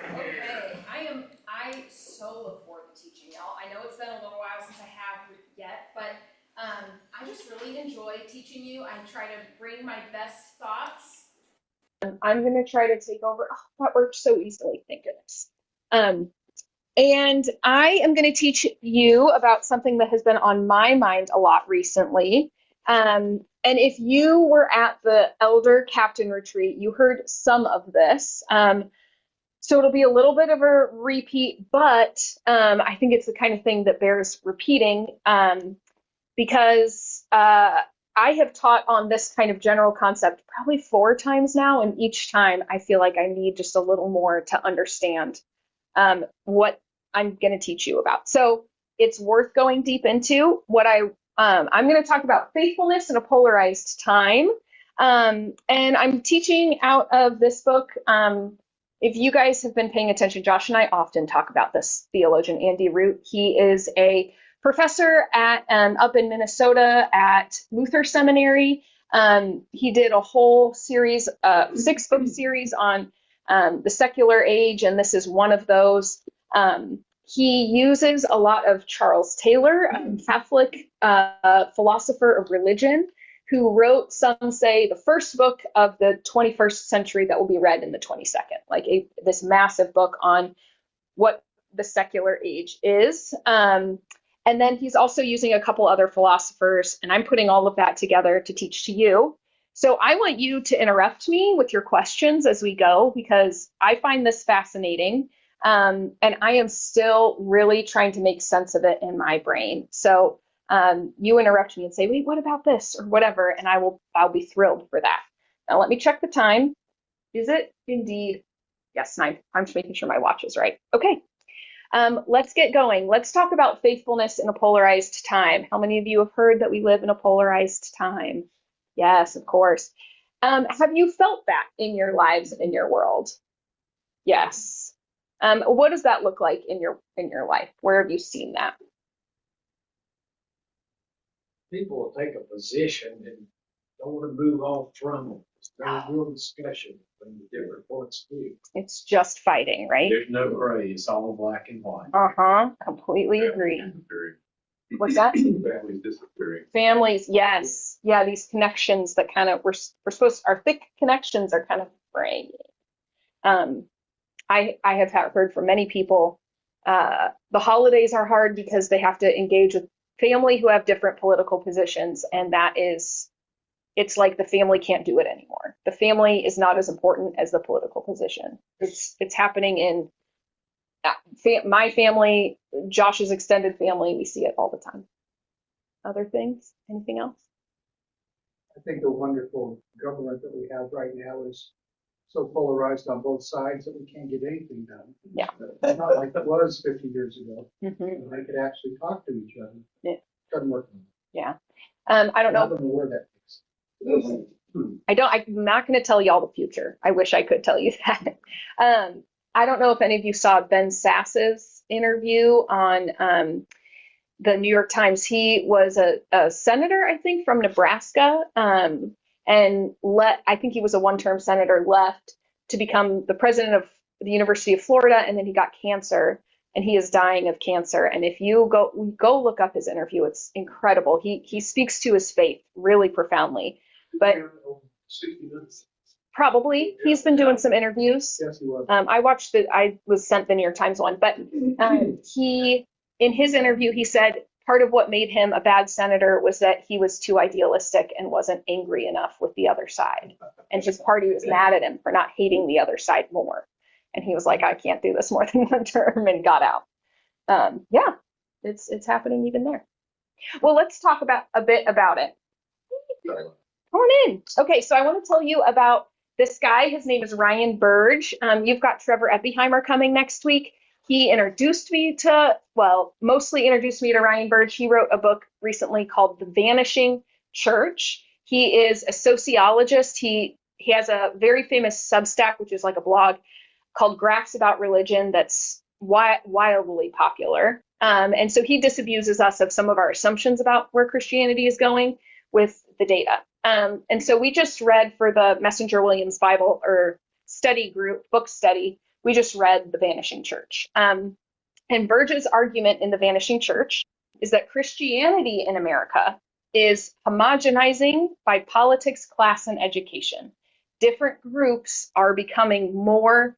Okay, I so look forward to teaching y'all. I know it's been a little while since I have yet, but I just really enjoy teaching you. I try to bring my best thoughts. I'm going to try to take over. Oh, that worked so easily. Thank goodness. Um, and I am going to teach you about something that has been on my mind a lot recently. And if you were at the Elder Captain Retreat, you heard some of this. So it'll be a little bit of a repeat, but I think it's the kind of thing that bears repeating because I have taught on this kind of general concept probably 4 times now, and each time I feel like I need just a little more to understand what I'm going to teach you about. So it's worth going deep into. I'm going to talk about faithfulness in a polarized time, and I'm teaching out of this book. If you guys have been paying attention, Josh and I often talk about this theologian, Andy Root. He is a professor at up in Minnesota at Luther Seminary. He did a whole series, 6-book series on the secular age, and this is one of those. He uses a lot of Charles Taylor, a Catholic philosopher of religion, who wrote, some say, the first book of the 21st century that will be read in the 22nd, like this massive book on what the secular age is. And then he's also using a couple other philosophers, and I'm putting all of that together to teach to you. So I want you to interrupt me with your questions as we go, because I find this fascinating. And I am still really trying to make sense of it in my brain. So you interrupt me and say, wait, what about this or whatever, and I'll be thrilled for that. Now let me check the time. Is it indeed? Yes, 9. I'm just making sure my watch is right. Okay. Let's get going. Let's talk about faithfulness in a polarized time. How many of you have heard that we live in a polarized time? Yes, of course. Have you felt that in your lives and in your world? Yes. What does that look like in your life? Where have you seen that? People will take a position and don't want to move off from it. There's real discussion from the different points of view. It's just fighting, right? There's no gray. It's all black and white. Completely agree. What's that? Families disappearing. Families, yes. Yeah, these connections that kind of our thick connections are kind of fraying. I have heard from many people, the holidays are hard because they have to engage with family who have different political positions, and it's like the family can't do it anymore. The family is not as important as the political position. It's happening in my family, Josh's extended family. We see it all the time. Other things? Anything else? I think the wonderful government that we have right now is so polarized on both sides that we can't get anything done. Yeah. It's not like it was 50 years ago. Mm-hmm. They could actually talk to each other. Yeah. Doesn't work. Yeah. I don't know. Where that is. I'm not going to tell you all the future. I wish I could tell you that. I don't know if any of you saw Ben Sass's interview on the New York Times. He was a senator, I think, from Nebraska, and I think he was a one-term senator, left to become the president of the University of Florida, and then he got cancer, and he is dying of cancer. And if you go look up his interview, it's incredible. He speaks to his faith really profoundly. But probably he's been doing some interviews. Yes, he was. I was sent the New York Times one, but in his interview, he said part of what made him a bad senator was that he was too idealistic and wasn't angry enough with the other side. And his party was mad at him for not hating the other side more. And he was like, I can't do this more than one term, and got out. Yeah, it's happening even there. Well, let's talk a bit about it. Come on in. Okay, so I want to tell you about this guy. His name is Ryan Burge. You've got Trevor Eppiheimer coming next week. He mostly introduced me to Ryan Burge. He wrote a book recently called The Vanishing Church. He is a sociologist. He has a very famous Substack, which is like a blog called Graphs About Religion, that's wildly popular. And so he disabuses us of some of our assumptions about where Christianity is going with the data. And so we just read for the Messenger Williams Bible or study group, book study, We just read The Vanishing Church. And Burge's argument in The Vanishing Church is that Christianity in America is homogenizing by politics, class, and education. Different groups are becoming more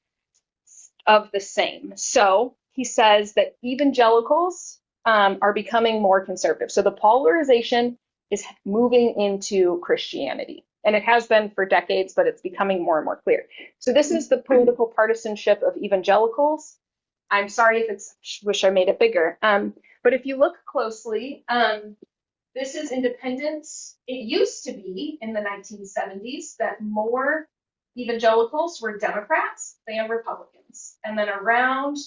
of the same. So he says that evangelicals are becoming more conservative. So the polarization is moving into Christianity. And it has been for decades, but it's becoming more and more clear. So this is the political partisanship of evangelicals. I'm sorry if it's, wish I made it bigger. But if you look closely, this is independence. It used to be in the 1970s that more evangelicals were Democrats than Republicans. And then around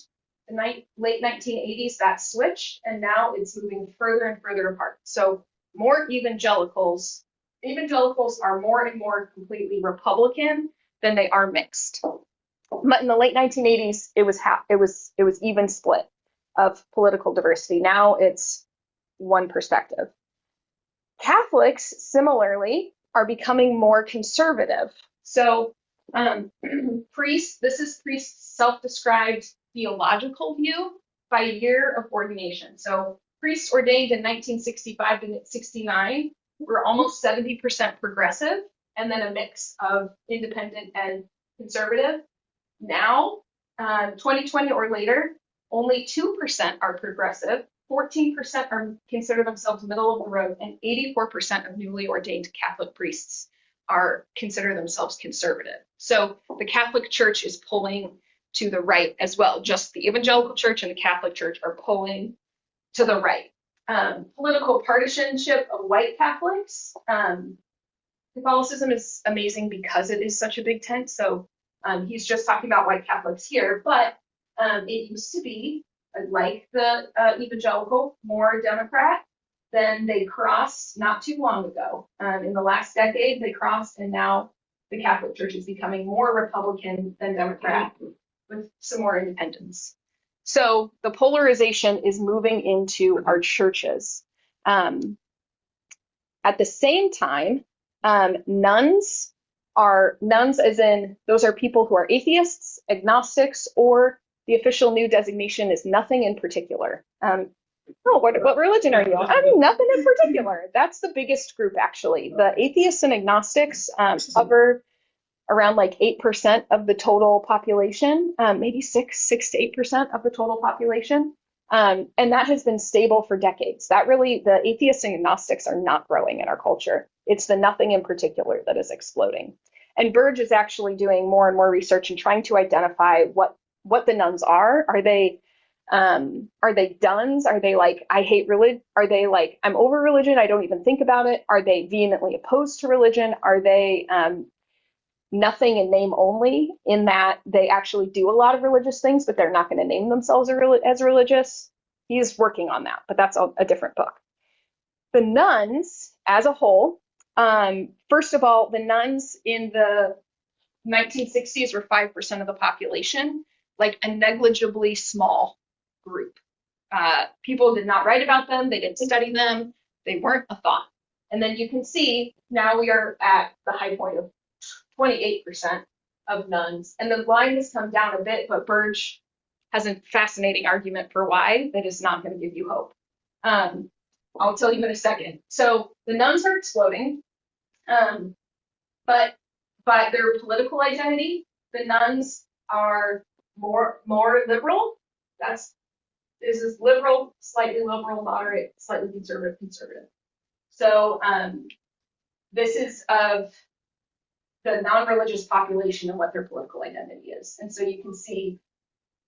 the late 1980s, that switched, and now it's moving further and further apart. So more evangelicals are more and more completely Republican than they are mixed. But in the late 1980s, it was even split of political diversity. Now it's one perspective. Catholics, similarly, are becoming more conservative. So this is priests' self-described theological view by year of ordination. So priests ordained in 1965 to 69 were almost 70% progressive, and then a mix of independent and conservative. Now, 2020 or later, only 2% are progressive, 14% consider themselves middle of the road, and 84% of newly ordained Catholic priests consider themselves conservative. So the Catholic Church is pulling to the right as well. Just the Evangelical Church and the Catholic Church are pulling to the right. Political partisanship of white Catholics. Catholicism is amazing because it is such a big tent. So he's just talking about white Catholics here, but it used to be like the evangelical, more Democrat. Then they crossed not too long ago. In the last decade, they crossed, and now the Catholic Church is becoming more Republican than Democrat with some more independence. So the polarization is moving into our churches. At the same time, nuns as in those are people who are atheists, agnostics, or the official new designation is nothing in particular. What religion are you? I mean, nothing in particular. That's the biggest group, actually. The atheists and agnostics cover around like 8% of the total population, maybe 6 to 8% of the total population. And that has been stable for decades. The atheists and agnostics are not growing in our culture. It's the nothing in particular that is exploding. And Burge is actually doing more and more research and trying to identify what the nuns are. Are they duns? Are they like, I hate religion? Are they like, I'm over religion, I don't even think about it? Are they vehemently opposed to religion? Are they nothing in name only, in that they actually do a lot of religious things, but they're not going to name themselves as religious? He's working on that, but that's a different book. The nuns as a whole, first of all, the nuns in the 1960s were 5% of the population, like a negligibly small group. People did not write about them. They didn't study them. They weren't a thought. And then you can see now we are at the high point of 28% of nuns. And the line has come down a bit, but Burge has a fascinating argument for why that is not going to give you hope. I'll tell you in a second. So the nuns are exploding, but by their political identity, the nuns are more liberal. This is liberal, slightly liberal, moderate, slightly conservative. So this is of the non-religious population and what their political identity is. And so you can see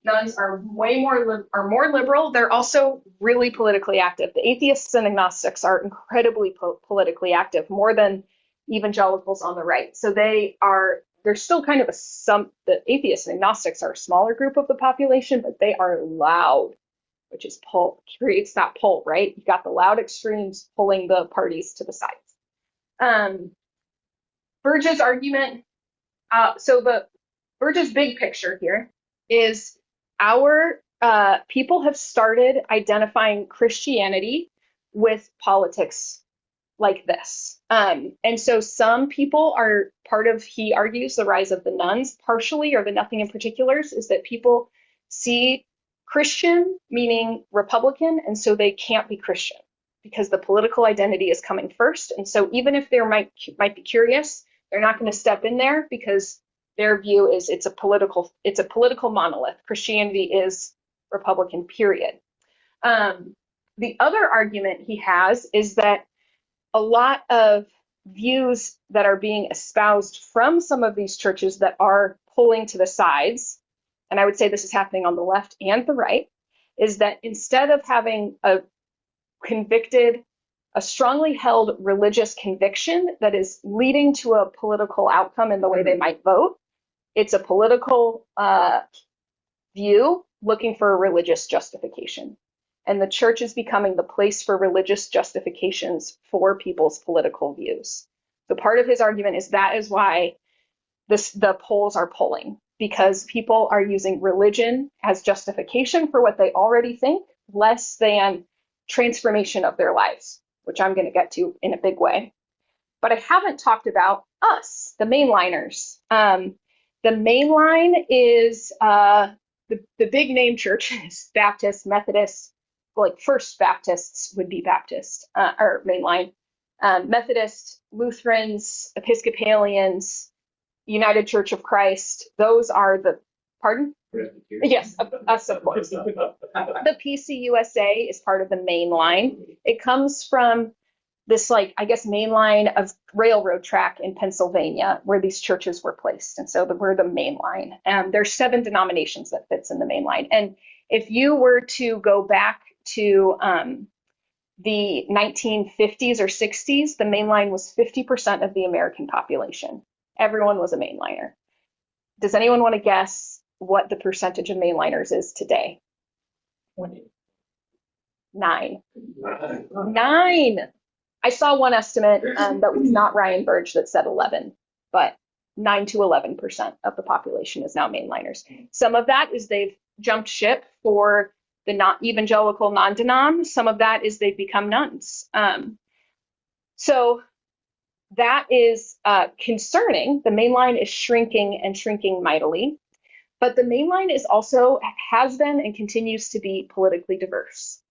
nuns are more liberal. They're also really politically active. The atheists and agnostics are incredibly politically active, more than evangelicals on the right. So they're still kind of the atheists and agnostics are a smaller group of the population, but they are loud, which is creates that pull, right? You got the loud extremes pulling the parties to the sides. Burge's argument, Burge's big picture here is our people have started identifying Christianity with politics like this. And so some people are part of, he argues, the rise of the nuns, partially, or the nothing in particulars, is that people see Christian meaning Republican, and so they can't be Christian because the political identity is coming first. And so even if they might be curious, they're not going to step in there because their view is it's a political monolith. Christianity is Republican, period. The other argument he has is that a lot of views that are being espoused from some of these churches that are pulling to the sides, and I would say this is happening on the left and the right, is that instead of having a strongly held religious conviction that is leading to a political outcome in the way they might vote, it's a political view looking for a religious justification. And the church is becoming the place for religious justifications for people's political views. So part of his argument is that is why the polls are pulling, because people are using religion as justification for what they already think, less than transformation of their lives, which I'm going to get to in a big way. But I haven't talked about us, the mainliners. The mainline is the big name churches, Baptist, Methodist, like First Baptists would be Baptist, or mainline, Methodist, Lutherans, Episcopalians, United Church of Christ. Those are the, pardon? Yes, us, of course. The PCUSA is part of the mainline. It comes from this, like, I guess, main line of railroad track in Pennsylvania where these churches were placed. And so we're the main line. There's 7 denominations that fits in the main line. And if you were to go back to the 1950s or 60s, the main line was 50% of the American population. Everyone was a mainliner. Does anyone want to guess what the percentage of mainliners is today? 9. 9. I saw one estimate that was not Ryan Burge that said 11, but 9 to 11% of the population is now mainliners. Some of that is they've jumped ship for the not evangelical non-denom. Some of that is they've become nuns. So that is concerning. The mainline is shrinking and shrinking mightily, but the mainline is also has been and continues to be politically diverse.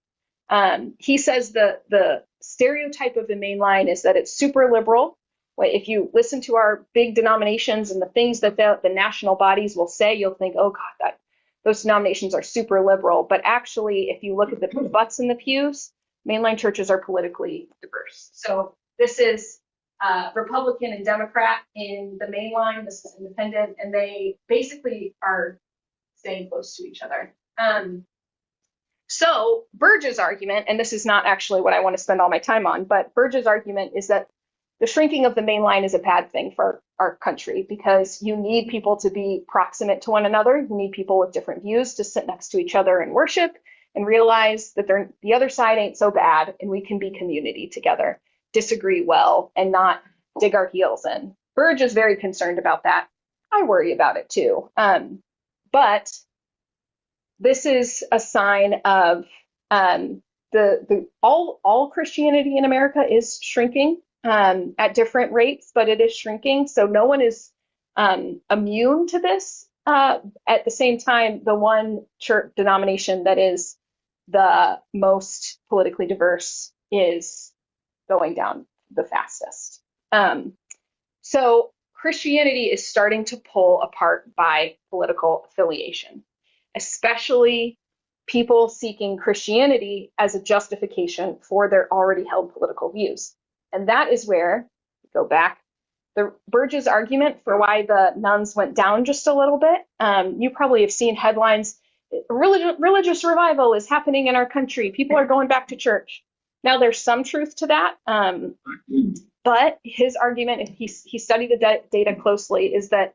He says the stereotype of the mainline is that it's super liberal. If you listen to our big denominations and the things that the national bodies will say, you'll think, oh God, those denominations are super liberal. But actually, if you look at the butts in the pews, mainline churches are politically diverse. So this is Republican and Democrat in the mainline. This is independent, and they basically are staying close to each other. So Burge's argument, and this is not actually what I want to spend all my time on, but Burge's argument is that the shrinking of the main line is a bad thing for our country because you need people to be proximate to one another. You need people with different views to sit next to each other and worship and realize that the other side ain't so bad and we can be community together, disagree well, and not dig our heels in. Burge is very concerned about that. I worry about it too. But this is a sign of all Christianity in America is shrinking at different rates, but it is shrinking. So no one is immune to this. At the same time, the one church denomination that is the most politically diverse is going down the fastest. So Christianity is starting to pull apart by political affiliation, especially people seeking Christianity as a justification for their already held political views. And that is where, go back, the Burge's argument for why the nuns went down just a little bit. You probably have seen headlines, religious revival is happening in our country. People are going back to church. Now, there's some truth to that. But his argument, if he studied the data closely, is that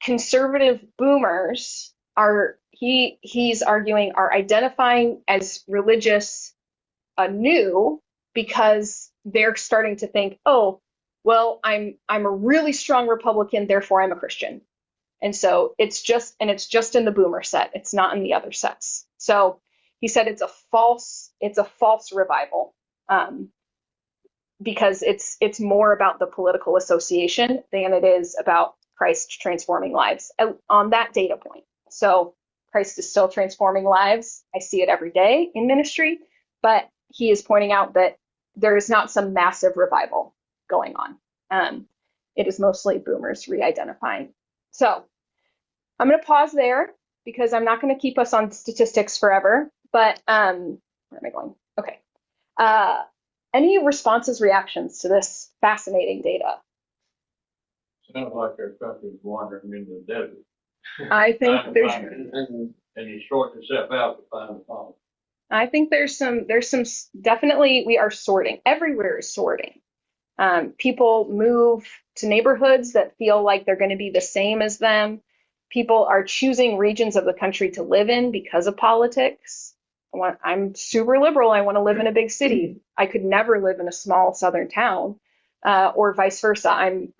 conservative boomers he's arguing are identifying as religious anew because they're starting to think, oh, well, I'm a really strong Republican, therefore I'm a Christian. And so it's just in the boomer set. It's not in the other sets. So he said it's a false revival. because it's more about the political association than it is about Christ transforming lives on that data point. So Christ is still transforming lives. I see it every day in ministry, but he is pointing out that there is not some massive revival going on. It is mostly boomers re-identifying. So I'm going to pause there because I'm not going to keep us on statistics forever. But where am I going? Okay. Any responses, reactions to this fascinating data? Sounds like our country's wandering into the desert. I think there's And you sort yourself out to find the problem. I think there's some definitely we are sorting. Everywhere is sorting. People move to neighborhoods that feel like they're going to be the same as them. People are choosing regions of the country to live in because of politics. I'm super liberal. I want to live in a big city. I could never live in a small southern town, or vice versa. I'm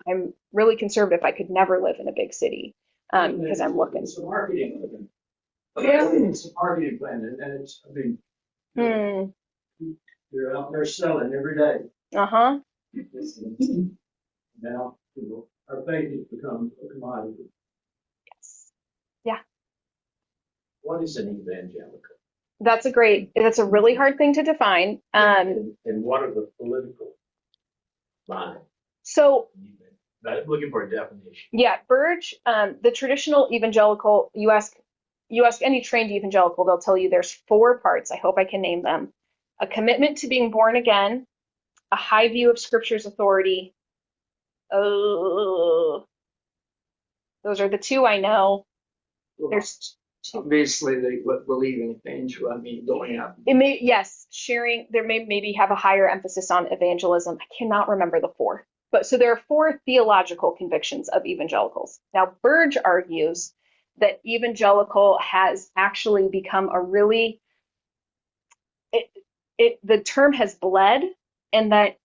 really conservative. I could never live in a big city because I'm looking. It's a marketing plan. Yeah. It's a marketing plan, and it's, I mean, you're out there selling every day. Uh-huh. Now, our faith has become a commodity. Yes. Yeah. What is an evangelical? That's a really hard thing to define. And what are the political lines? So Looking for a definition. yeah, Burge, the traditional evangelical, you ask any trained evangelical, they'll tell you there's 4 parts. I hope I can name them. A commitment to being born again, a high view of Scripture's authority. Those are the 2 I know. There's Obviously, they believe in evangel. I mean, going out. sharing. There maybe have a higher emphasis on evangelism. I cannot remember the 4. But so there are 4 theological convictions of evangelicals. Now, Burge argues that evangelical has actually become a really, the term has bled, and that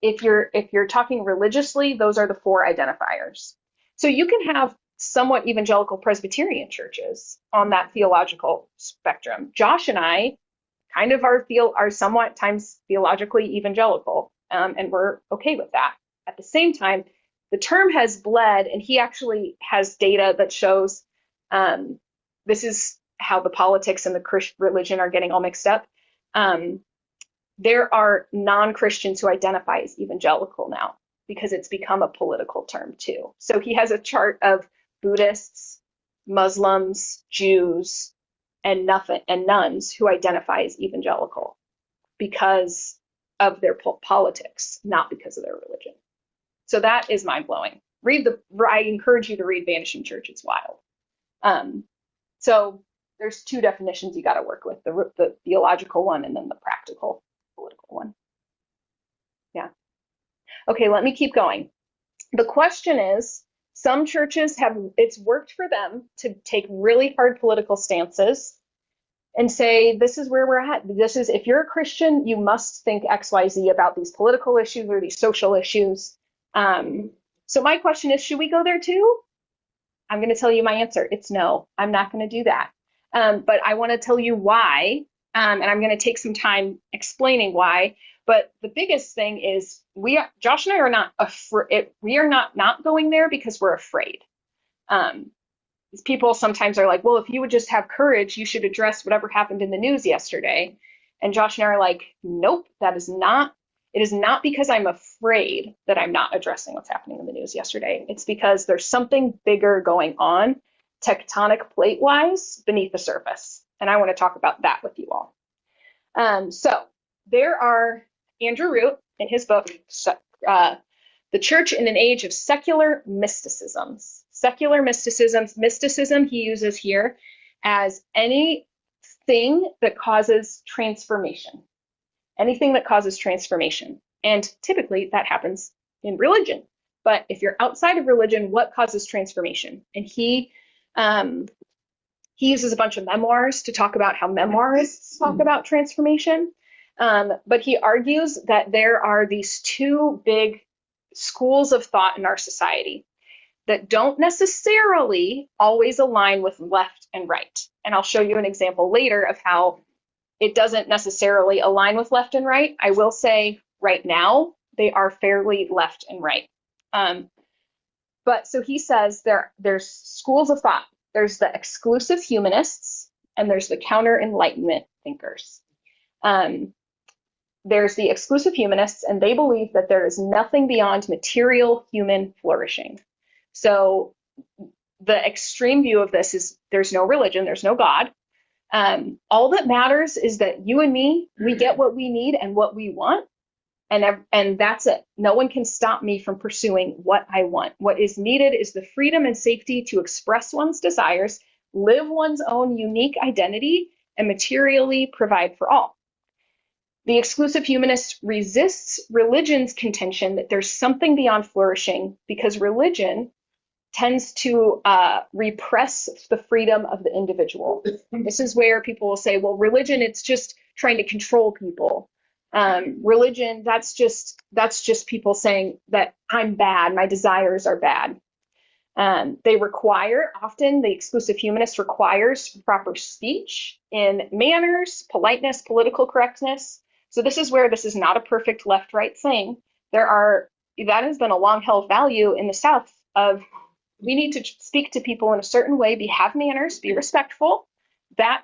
if you're talking religiously, those are the 4 identifiers. So you can have somewhat evangelical Presbyterian churches on that theological spectrum. Josh and I kind of are somewhat times theologically evangelical, and we're okay with that. At the same time, the term has bled, and he actually has data that shows this is how the politics and the Christian religion are getting all mixed up. There are non-Christians who identify as evangelical now because it's become a political term too. So he has a chart of Buddhists, Muslims, Jews, and nuns who identify as evangelical because of their politics, not because of their religion. So that is mind-blowing. I encourage you to read Vanishing Church. It's wild. So there's 2 definitions you got to work with, the theological one and then the practical political one. Yeah. Okay, let me keep going. The question is, some churches it's worked for them to take really hard political stances and say, this is where we're at. If you're a Christian, you must think XYZ about these political issues or these social issues. So my question is, should we go there too? I'm going to tell you my answer. It's no. I'm not going to do that. But I want to tell you why, and I'm going to take some time explaining why. But the biggest thing is Josh and I are not afraid. We are not going there because we're afraid. People sometimes are like, well, if you would just have courage, you should address whatever happened in the news yesterday. And Josh and I are like, nope, it is not because I'm afraid that I'm not addressing what's happening in the news yesterday. It's because there's something bigger going on, tectonic plate wise, beneath the surface. And I want to talk about that with you all. So there are Andrew Root in his book, The Church in an Age of Secular Mysticisms. Secular mysticism he uses here as anything that causes transformation. Anything that causes transformation. And typically that happens in religion. But if you're outside of religion, what causes transformation? And he uses a bunch of memoirs to talk about how memoirists talk about transformation. But he argues that there are these 2 big schools of thought in our society that don't necessarily always align with left and right. And I'll show you an example later of how it doesn't necessarily align with left and right. I will say right now, they are fairly left and right. But so he says there's schools of thought. There's the exclusive humanists and there's the counter Enlightenment thinkers. There's the exclusive humanists, and they believe that there is nothing beyond material human flourishing. So the extreme view of this is there's no religion, there's no God. All that matters is that you and me, we get what we need and what we want, and that's it. No one can stop me from pursuing what I want. What is needed is the freedom and safety to express one's desires, live one's own unique identity, and materially provide for all. The exclusive humanist resists religion's contention that there's something beyond flourishing because religion tends to repress the freedom of the individual. This is where people will say, well, religion, it's just trying to control people. Religion, that's just people saying that I'm bad, my desires are bad. They require, often the exclusive humanist requires proper speech in manners, politeness, political correctness. So this is where this is not a perfect left-right thing. That has been a long-held value in the South of we need to speak to people in a certain way, have manners, be respectful. That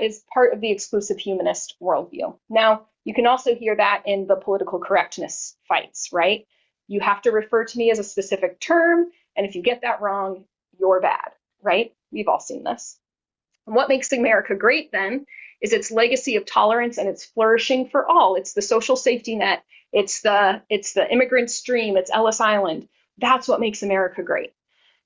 is part of the exclusive humanist worldview. Now, you can also hear that in the political correctness fights, right? You have to refer to me as a specific term, and if you get that wrong, you're bad, right? We've all seen this. And what makes America great then is its legacy of tolerance and its flourishing for all. It's the social safety net. It's the immigrant stream. It's Ellis Island. That's what makes America great.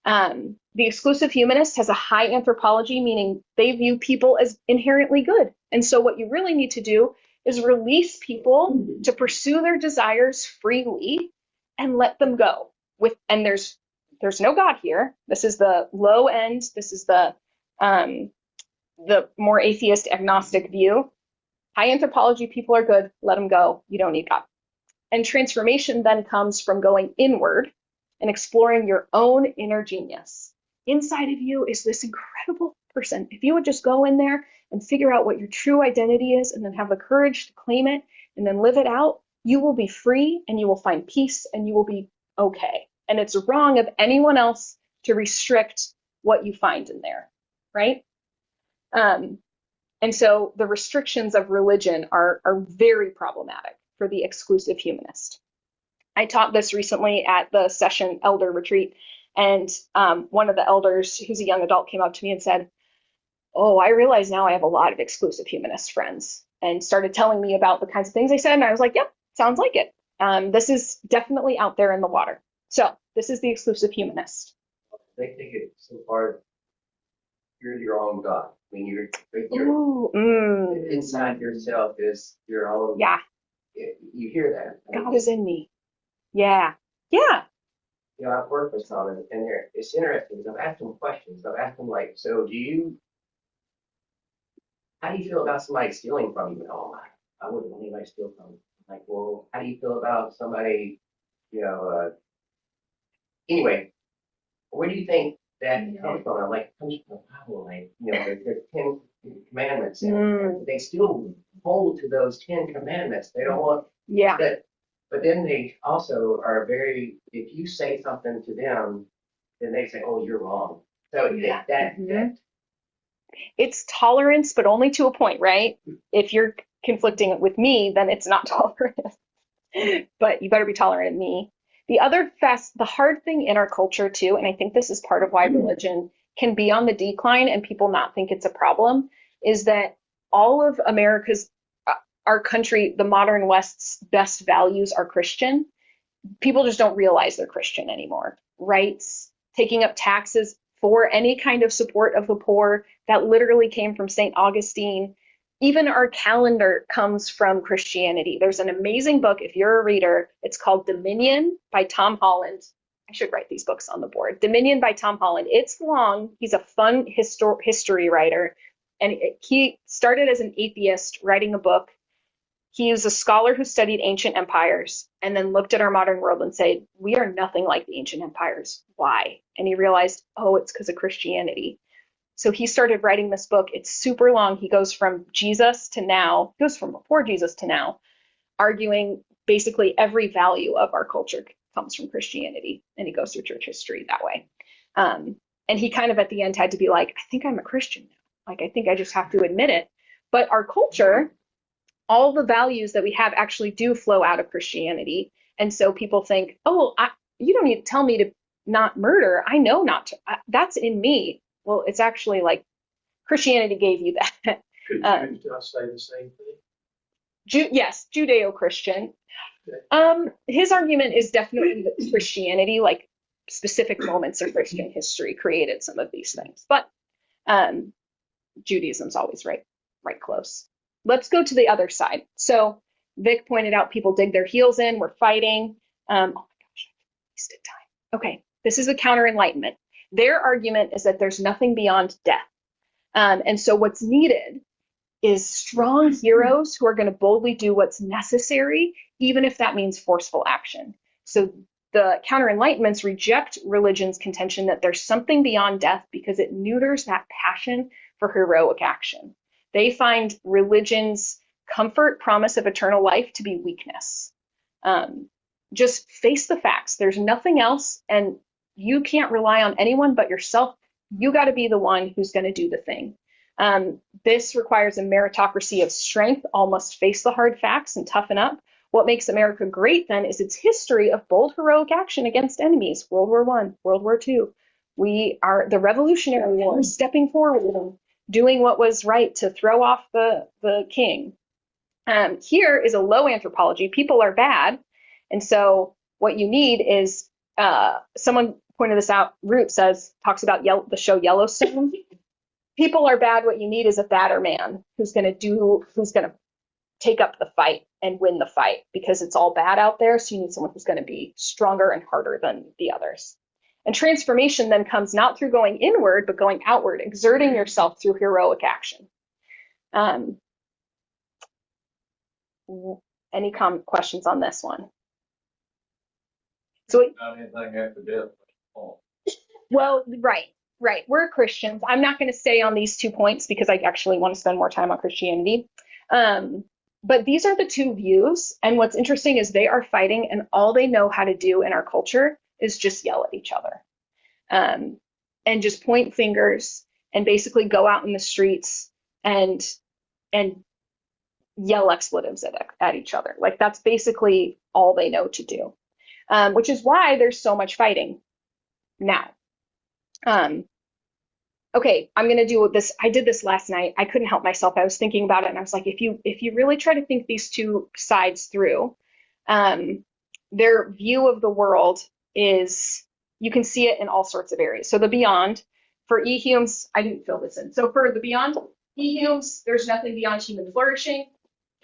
The exclusive humanist has a high anthropology, meaning they view people as inherently good. And so what you really need to do is release people to pursue their desires freely and let them go. And there's no God here. This is the low end. This is the more atheist agnostic view. High anthropology, people are good. Let them go. You don't need God. And transformation then comes from going inward and exploring your own inner genius. Inside of you is this incredible person. If you would just go in there and figure out what your true identity is and then have the courage to claim it and then live it out, you will be free and you will find peace and you will be okay. And it's wrong of anyone else to restrict what you find in there, right? And so the restrictions of religion are very problematic for the exclusive humanist. I taught this recently at the session elder retreat, and one of the elders, who's a young adult, came up to me and said, oh, I realize now I have a lot of exclusive humanist friends, and started telling me about the kinds of things I said, and I was like, yep, sounds like it. This is definitely out there in the water. So this is the exclusive humanist. They take it so far, you're your own God. I mean, you're inside yourself is your own. Yeah. You hear that. God is in me. Yeah. Yeah. You know, I've worked with some, and it's interesting because I've asked them questions. I've asked them, like, so how do you feel about somebody stealing from you? Oh, I wouldn't want anybody to steal from me. I'm like, well, how do you feel about somebody, anyway, where do you think that comes from? I'm like, it comes from the Bible, like, there's 10 commandments, and they still hold to those 10 commandments. They don't want that. But then they also are if you say something to them, then they say, oh, you're wrong. So that it's tolerance, but only to a point, right? If you're conflicting with me, then it's not tolerance. But you better be tolerant of me. The hard thing in our culture too, and I think this is part of why religion can be on the decline and people not think it's a problem, is that all of our country, the modern West's best values are Christian. People just don't realize they're Christian anymore. Rights, taking up taxes for any kind of support of the poor, that literally came from St. Augustine. Even our calendar comes from Christianity. There's an amazing book, if you're a reader, it's called Dominion by Tom Holland. I should write these books on the board. Dominion by Tom Holland. It's long. He's a fun history writer. And he started as an atheist writing a book. He is a scholar who studied ancient empires and then looked at our modern world and said, we are nothing like the ancient empires. Why? And he realized, oh, it's because of Christianity. So he started writing this book. It's super long. He goes from Jesus to now, goes from before Jesus to now, arguing basically every value of our culture comes from Christianity, and it goes through church history that way. And he kind of at the end had to be like, I think I'm a Christian now. Like, I think I just have to admit it. But our culture, all the values that we have actually do flow out of Christianity. And so people think, oh, you don't need to tell me to not murder. I know not to. That's in me. Well, it's actually like Christianity gave you that. Could you just say the same thing? Yes, Judeo-Christian. His argument is definitely that Christianity, like specific moments of Christian history, created some of these things. But Judaism's always right close. Let's go to the other side. So Vic pointed out people dig their heels in, we're fighting. Oh my gosh, I wasted time. Okay, this is the counter-enlightenment. Their argument is that there's nothing beyond death. And so what's needed is strong heroes who are going to boldly do what's necessary, even if that means forceful action. So the counter-enlightenments reject religion's contention that there's something beyond death because it neuters that passion for heroic action. They find religion's comfort, promise of eternal life to be weakness. Just face the facts. There's nothing else, and you can't rely on anyone but yourself. You got to be the one who's going to do the thing. This requires a meritocracy of strength. All must face the hard facts and toughen up. What makes America great then is its history of bold heroic action against enemies. World War I, World War II. We are the Revolutionary War, stepping forward and doing what was right to throw off the king. Here is a low anthropology. People are bad. And so what you need is, someone pointed this out, Root talks about the show Yellowstone. People are bad. What you need is a badder man who's going to take up the fight and win the fight, because it's all bad out there. So you need someone who's going to be stronger and harder than the others. And transformation then comes not through going inward, but going outward, exerting yourself through heroic action. Any questions on this one? So, Not anything after death. Oh. well, right. We're Christians. I'm not going to stay on these 2 points because I actually want to spend more time on Christianity. But these are the two views. And what's interesting is they are fighting, and all they know how to do in our culture is just yell at each other, and just point fingers and basically go out in the streets and yell expletives at each other. Like, that's basically all they know to do, which is why there's so much fighting now. Okay, I'm going to do this. I did this last night. I couldn't help myself. I was thinking about it, and I was like, if you really try to think these two sides through, their view of the world is, you can see it in all sorts of areas. So the beyond, for E-Humes, I didn't fill this in. So for the beyond, E-Humes, there's nothing beyond human flourishing.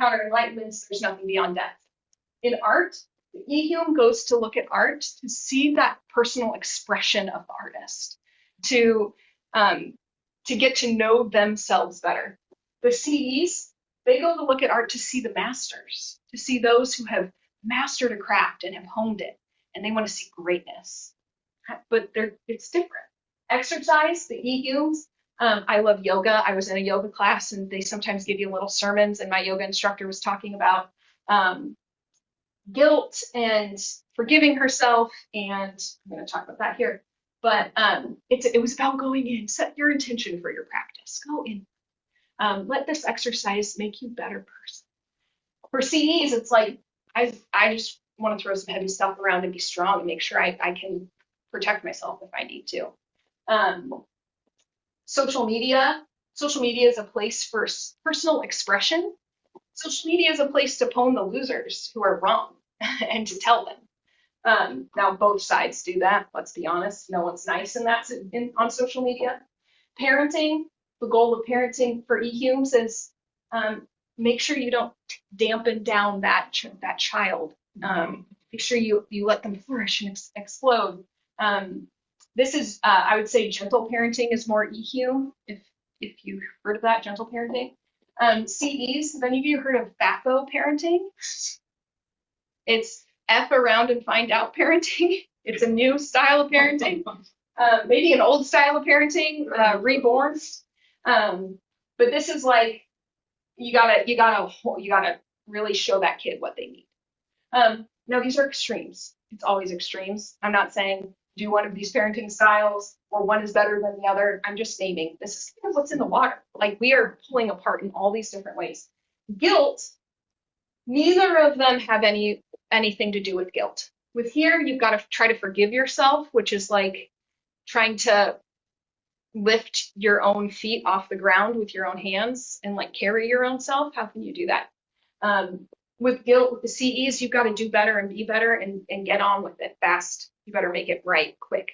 Counter-enlightenments, there's nothing beyond death. In art, the E-Hume goes to look at art to see that personal expression of the artist, to get to know themselves better. The CEs, they go to look at art to see the masters, to see those who have mastered a craft and have honed it, and they want to see greatness. But it's different. Exercise, the E-Humes, I love yoga. I was in a yoga class, and they sometimes give you little sermons, and my yoga instructor was talking about guilt and forgiving herself, and I'm going to talk about that here. But it was about going in. Set your intention for your practice. Go in. Let this exercise make you a better person. For CEs, it's like, I just want to throw some heavy stuff around and be strong and make sure I can protect myself if I need to. Social media is a place for personal expression. Social media is a place to pwn the losers who are wrong and to tell them. Now, both sides do that. Let's be honest. No one's nice on social media. Parenting, the goal of parenting for E-Humes is make sure you don't dampen down that child. Make sure you let them flourish and explode. This is, I would say, gentle parenting is more E-Hume, if you've heard of that, gentle parenting. CEs, have any of you heard of FAPO parenting? It's F around and find out parenting. It's a new style of parenting, maybe an old style of parenting, reborn. But this is like, you gotta really show that kid what they need. No, these are extremes. It's always extremes. I'm not saying do one of these parenting styles or one is better than the other. I'm just naming this is kind of what's in the water. Like we are pulling apart in all these different ways. Guilt, neither of them have anything to do with guilt. With here, you've got to try to forgive yourself, which is like trying to lift your own feet off the ground with your own hands and like carry your own self. How can you do that? With guilt, with the CEs, you've got to do better and be better and get on with it fast. You better make it right quick.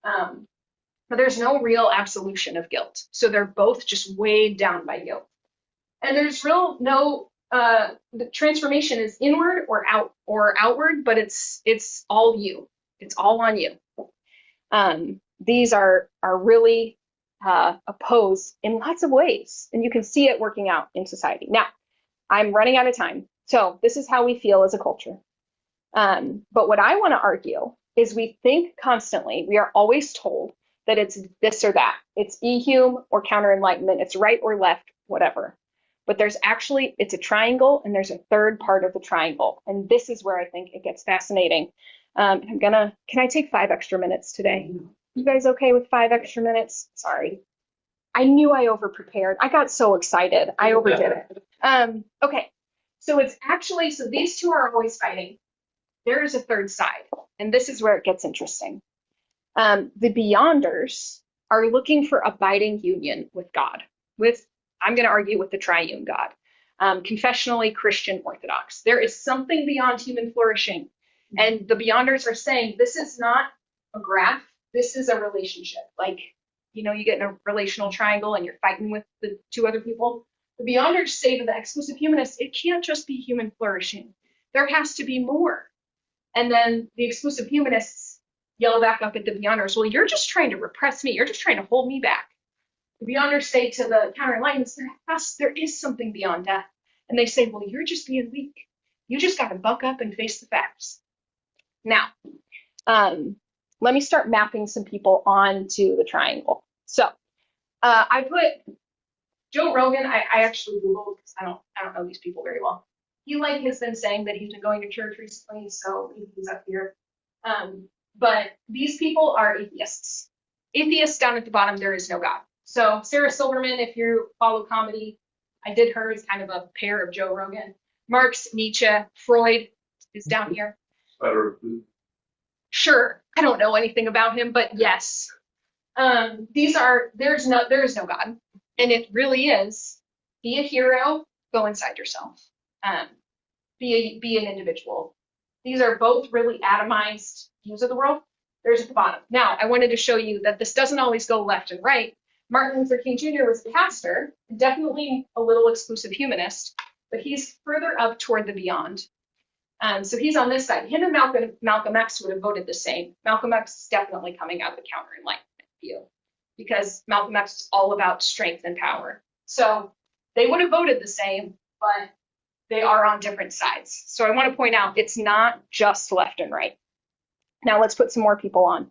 But there's no real absolution of guilt. So they're both just weighed down by guilt. And there's the transformation is inward or outward, but it's all you. It's all on you. These are really opposed in lots of ways, and you can see it working out in society. Now, I'm running out of time, so this is how we feel as a culture. But what I want to argue is we think constantly, we are always told that it's this or that. It's eHume or counter-enlightenment. It's right or left, whatever. But it's a triangle, and there's a third part of the triangle. And this is where I think it gets fascinating. Can I take 5 extra minutes today? You guys okay with 5 extra minutes? Sorry. I knew I overprepared. I got so excited. I overdid it. Okay. So these two are always fighting. There is a third side, and this is where it gets interesting. The Beyonders are looking for abiding union with God, I'm going to argue with the triune God, confessionally Christian Orthodox. There is something beyond human flourishing. And the Beyonders are saying, this is not a graph. This is a relationship. Like, you get in a relational triangle and you're fighting with the 2 other people. The Beyonders say to the exclusive humanists, it can't just be human flourishing. There has to be more. And then the exclusive humanists yell back up at the Beyonders, well, you're just trying to repress me. You're just trying to hold me back. The Beyonders say to the counter-enlightenments, there is something beyond death. And they say, well, you're just being weak. You just got to buck up and face the facts. Now, let me start mapping some people onto the triangle. So I put Joe Rogan. I actually Googled because I don't know these people very well. He has been saying that he's been going to church recently, so he's up here. But these people are atheists. Atheists down at the bottom, there is no God. So Sarah Silverman, if you follow comedy, I did her as kind of a pair of Joe Rogan. Marx, Nietzsche, Freud is down here. Sure, I don't know anything about him, but yes. There is no God. And it really is, be a hero, go inside yourself. Be an individual. These are both really atomized views of the world. There's at the bottom. Now, I wanted to show you that this doesn't always go left and right. Martin Luther King Jr. was a pastor, definitely a little exclusive humanist, but he's further up toward the beyond. So he's on this side. Him and Malcolm X would have voted the same. Malcolm X is definitely coming out of the counter-enlightenment view because Malcolm X is all about strength and power. So they would have voted the same, but they are on different sides. So I want to point out it's not just left and right. Now let's put some more people on.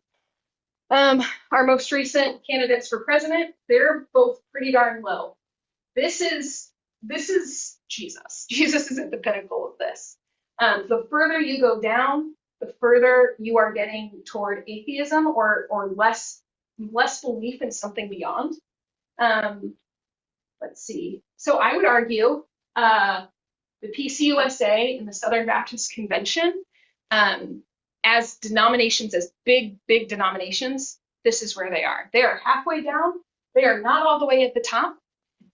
Our most recent candidates for president, they're both pretty darn low. This is Jesus. Jesus is at the pinnacle of this. The further you go down, the further you are getting toward atheism or less belief in something beyond. Let's see. So I would argue the PCUSA and the Southern Baptist Convention, as denominations, as big denominations, this is where they are. They are halfway down. They are not all the way at the top.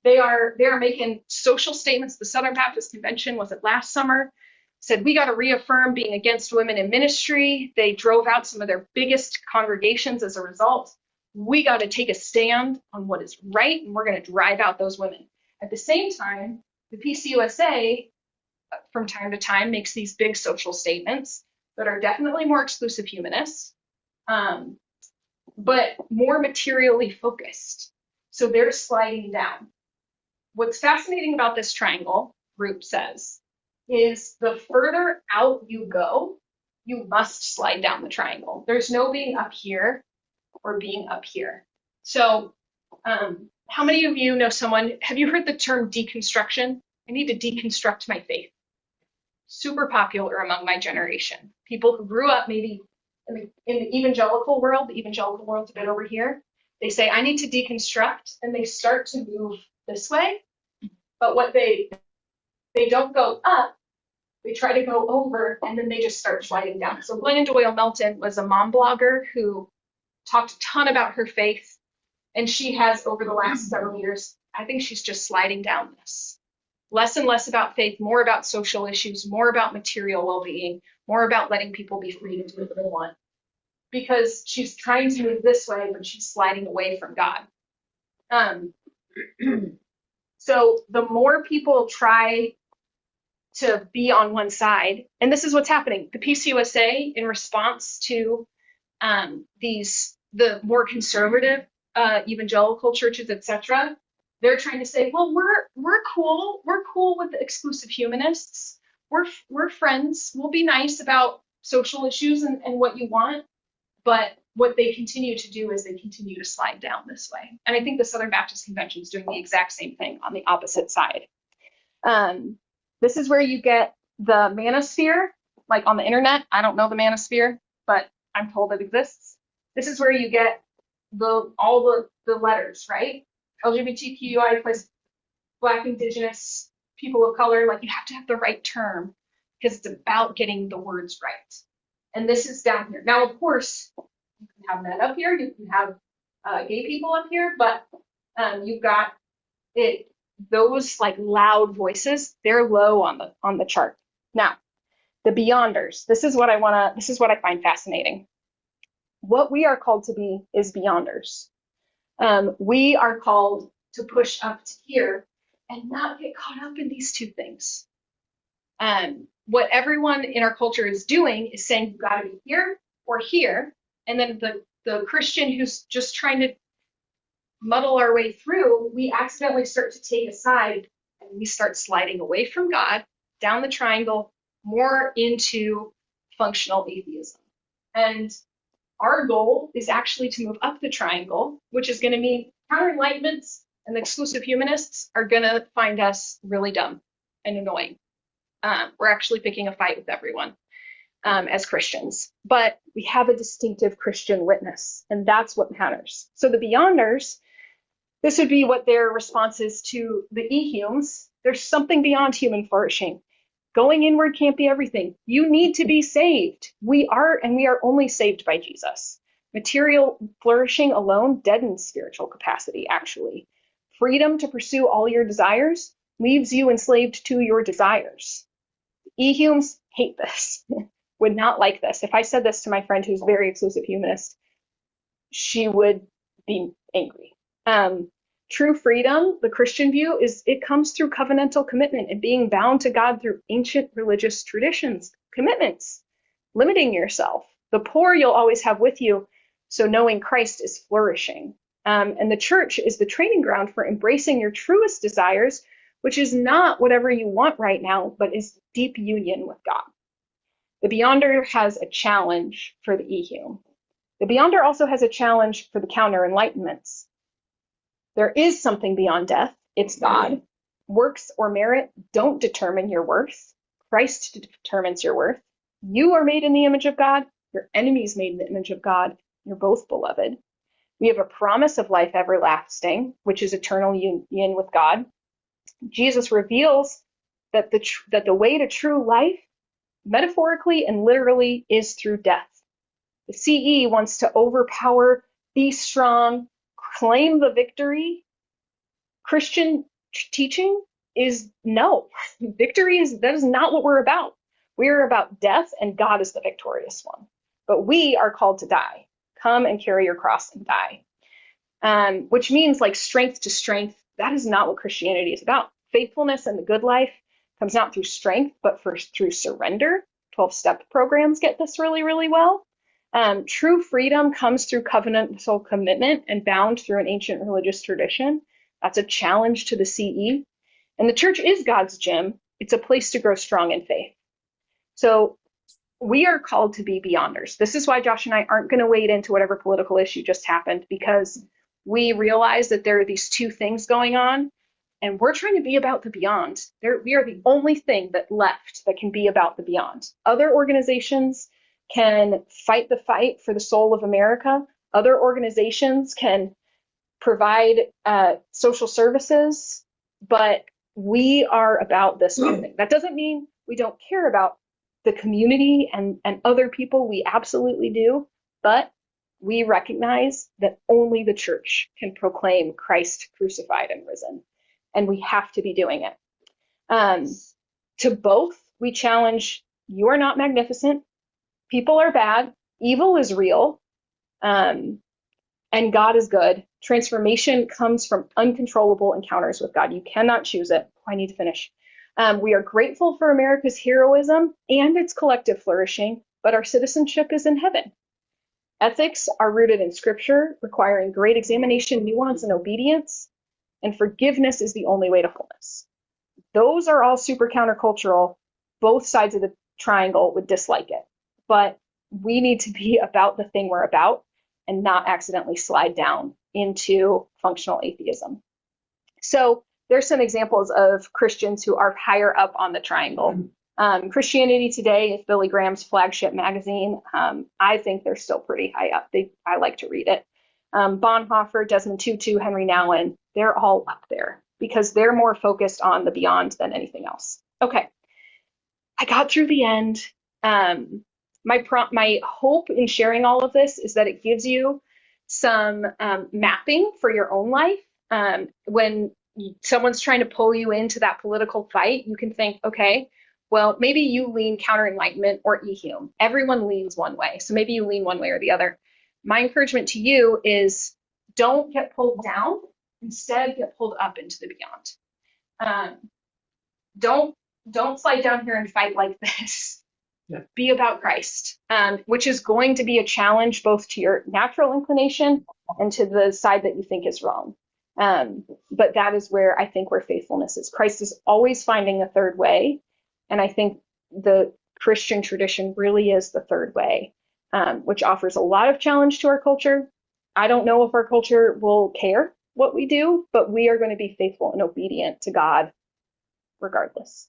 They are making social statements. The Southern Baptist Convention, was it last summer, said we got to reaffirm being against women in ministry. They drove out some of their biggest congregations as a result. We got to take a stand on what is right, and we're going to drive out those women. At the same time, the PCUSA, from time to time, makes these big social statements that are definitely more exclusive humanists, but more materially focused. So they're sliding down. What's fascinating about this triangle, group says, is the further out you go, you must slide down the triangle. There's no being up here or being up here. So how many of you know someone, have you heard the term deconstruction? I need to deconstruct my faith. super popular among my generation. People who grew up maybe in the evangelical world, the evangelical world's a bit over here. They say, I need to deconstruct, and they start to move this way. But what they don't go up, they try to go over, and then they just start sliding down. So Glennon Doyle Melton was a mom blogger who talked a ton about her faith, and she has, over the last several years, I think she's just sliding down this. Less and less about faith, more about social issues, more about material well-being, more about letting people be free to do what they want. Because she's trying to move this way, but she's sliding away from God. So the more people try to be on one side, and this is what's happening. The PCUSA, in response to the more conservative evangelical churches, etc., they're trying to say, well, we're cool with the exclusive humanists. We're friends. We'll be nice about social issues and what you want. But what they continue to do is they continue to slide down this way. And I think the Southern Baptist Convention is doing the exact same thing on the opposite side. This is where you get the manosphere, like on the internet. I don't know the manosphere, but I'm told it exists. This is where you get all the letters, right? LGBTQI plus Black, Indigenous, people of color. Like, you have to have the right term because it's about getting the words right. And this is down here. Now, of course, you can have men up here, you can have gay people up here, but you've got those like loud voices, they're low on the chart. Now, the beyonders. This is what I find fascinating. What we are called to be is beyonders. We are called to push up to here and not get caught up in these two things. What everyone in our culture is doing is saying you've got to be here or here, and then the Christian who's just trying to muddle our way through, we accidentally start to take a side and we start sliding away from God, down the triangle, more into functional atheism. And our goal is actually to move up the triangle, which is going to mean counter-enlightenments and the exclusive humanists are going to find us really dumb and annoying. We're actually picking a fight with everyone as Christians, but we have a distinctive Christian witness, and that's what matters. So the beyonders, this would be what their response is to the ehumes. There's something beyond human flourishing. Going inward can't be everything. You need to be saved. We are only saved by Jesus. Material flourishing alone deadens spiritual capacity, actually. Freedom to pursue all your desires leaves you enslaved to your desires. Ehumes hate this, would not like this. If I said this to my friend who's very exclusive humanist, she would be angry. True freedom, the Christian view, is it comes through covenantal commitment and being bound to God through ancient religious traditions, commitments, limiting yourself. The poor you'll always have with you, so knowing Christ is flourishing. And the church is the training ground for embracing your truest desires, which is not whatever you want right now, but is deep union with God. The Beyonder has a challenge for the ehume. The Beyonder also has a challenge for the counter-enlightenments. There is something beyond death. It's God. Works or merit don't determine your worth. Christ determines your worth. You are made in the image of God. Your enemy is made in the image of God. You're both beloved. We have a promise of life everlasting, which is eternal union with God. Jesus reveals that the way to true life, metaphorically and literally, is through death. The CE wants to overpower, be strong, claim the victory. Christian teaching is no. That is not what we're about. We are about death, and God is the victorious one. But we are called to die. Come and carry your cross and die. Which means, like, strength to strength. That is not what Christianity is about. Faithfulness and the good life comes not through strength, but through surrender. 12-step programs get this really, really well. True freedom comes through covenantal commitment and bound through an ancient religious tradition. That's a challenge to the CE. And the church is God's gym. It's a place to grow strong in faith. So we are called to be beyonders. This is why Josh and I aren't going to wade into whatever political issue just happened, because we realize that there are these two things going on. And we're trying to be about the beyond. We are the only thing that left that can be about the beyond. Other organizations can fight the fight for the soul of America. Other organizations can provide social services, but we are about this one thing. That doesn't mean we don't care about the community and other people. We absolutely do, but we recognize that only the church can proclaim Christ crucified and risen, and we have to be doing it. To both, we challenge, you are not magnificent, people are bad, evil is real, and God is good. Transformation comes from uncontrollable encounters with God. You cannot choose it. I need to finish. We are grateful for America's heroism and its collective flourishing, but our citizenship is in heaven. Ethics are rooted in Scripture, requiring great examination, nuance, and obedience, and forgiveness is the only way to wholeness. Those are all super countercultural. Both sides of the triangle would dislike it, but we need to be about the thing we're about and not accidentally slide down into functional atheism. So there's some examples of Christians who are higher up on the triangle. Christianity Today is Billy Graham's flagship magazine. I think they're still pretty high up. I like to read it. Bonhoeffer, Desmond Tutu, Henry Nouwen, they're all up there because they're more focused on the beyond than anything else. Okay, I got through the end. My hope in sharing all of this is that it gives you some mapping for your own life. When someone's trying to pull you into that political fight, you can think, okay, well, maybe you lean counter-enlightenment or eHume. Everyone leans one way, so maybe you lean one way or the other. My encouragement to you is don't get pulled down. Instead, get pulled up into the beyond. Don't slide down here and fight like this. Yeah. Be about Christ, which is going to be a challenge both to your natural inclination and to the side that you think is wrong. But that is where I think where faithfulness is. Christ is always finding a third way. And I think the Christian tradition really is the third way, which offers a lot of challenge to our culture. I don't know if our culture will care what we do, but we are going to be faithful and obedient to God regardless.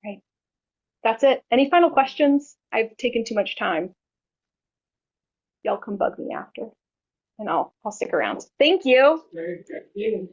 Right. That's it. Any final questions? I've taken too much time. Y'all come bug me after, and I'll stick around. Thank you. Thank you.